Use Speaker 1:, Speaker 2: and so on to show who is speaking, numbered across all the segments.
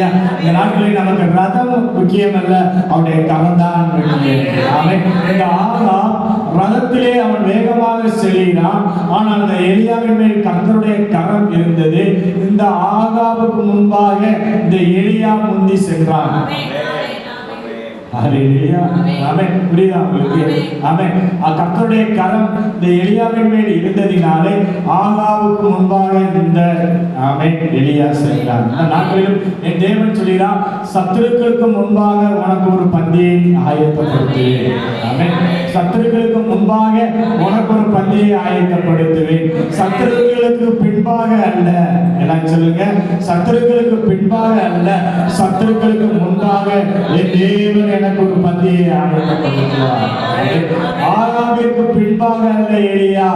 Speaker 1: ஹalleluya. இந்த நாட்களில் நமக்கு ரதம் முக்கியம் அல்ல, அவருடைய கரம் தான் முக்கியம். ஆமென். இந்த ஆகாப் ரதத்திலே அவன் வேகமாக செல்கிறான். ஆனால் அந்த எலியாவின் மேல் கர்த்தருடைய கரம் இருந்தது. இந்த ஆகாபுக்கு முன்பாக இந்த எலியா முந்தி சென்றான். ஹalleluya. ஆமென். புரியுதா உங்களுக்கு? ஆமென். கர்த்தருடைய கரம் இந்த எலியாவின் மேல் இருந்ததினாலே ஆகாபுக்கு முன்பாக இந்த ஆமென் எலியா சென்றான். இந்த நாட்களிலும் என் தேவன் சொல்கிறார், சத்துருக்களுக்கு முன்பாக உனக்கு ஒரு பந்தியை ஆயத்தப்படுத்துவேன். ஆமென். சத்துருக்களுக்கு முன்பாக உனக்கு ஒரு பந்தியை ஆயத்தப்படுத்துவேன். சத்துருக்களுக்கு பின்பாக அல்ல. எல்லாம் சொல்லுங்க, சத்துருக்களுக்கு பின்பாக அல்ல, சத்துருக்களுக்கு முன்பாக என் தேவன் எனக்கு ஒரு பந்தியை ஆயத்தப்படுத்துவார். ஆகாபிற்கு பின்பாக அல்ல எலியா.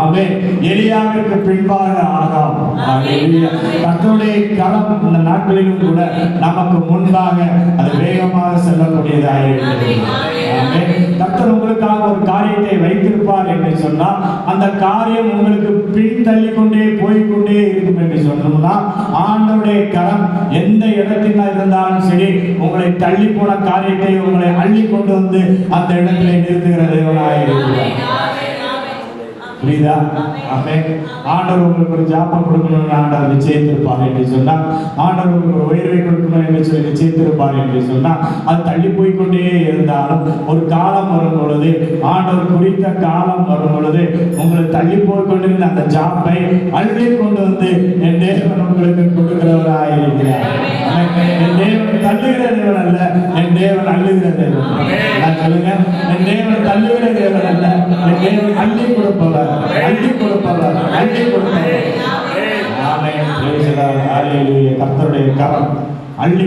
Speaker 1: ஆமென். எலியாவிற்கு பின்பாக ஆகாப். ஹalleluya. கர்த்தருடைய கரம் இந்த நாட்களிலும் கூட நமக்கு முன்பாக அது வேகமாக செல்லக்கூடியதாக இருக்கிறது. ஆமென். கர்த்தர் உங்களுக்காக ஒரு காரியத்தை வைத்திருப்பார் என்று சொன்னால் அந்த காரியம் உங்களுக்கு பின் தள்ளி கொண்டே போய்கொண்டே இருக்கும் என்று சொன்னோம்னா, ஆண்டவருடைய கரம் எந்த இடத்துல இருந்தாலும் சரி உங்களை தள்ளி போன காரியத்தை உங்களை அள்ளி கொண்டு வந்து அந்த இடத்திலே நிறுத்துகிற தேவனாக இருக்கிறார். புரியுதா? ஆமென். ஆண்டவர் உங்களுக்கு ஒரு ஜாப்பை கொடுக்கணும்னு ஆண்டவர் நிச்சயித்திருப்பார் என்று சொன்னால், ஆண்டவர் உங்களுக்கு ஒரு உயர்வை கொடுக்கணும் என்று சொல்லி நிச்சயித்திருப்பார் என்று சொன்னால், அது தள்ளி போய்கொண்டே இருந்தாலும் ஒரு காலம் வரும் பொழுது, ஆண்டவர் குறித்த காலம் வரும் பொழுது உங்களை தள்ளி போய்கொண்டிருந்த அந்த ஜாப்பை அள்ளி கொண்டு வந்து என் தேவன் உங்களுக்கு கொடுக்கிறவராக இருக்கிறார். என் தேவன் தள்ளுகிற தேவன் அல்ல, என் தேவன் அள்ளுகிற தேவன். நான் சொல்லுங்க, என் தேவன் தள்ளுகிற தேவன் அல்ல, என் தேவன் அள்ளி கொடுப்பவர், அள்ளி கொடுப்பவர், அள்ளி கொடுப்பவர். ஆமென். ஹalleluya. கர்த்தருடைய கரம் அள்ளி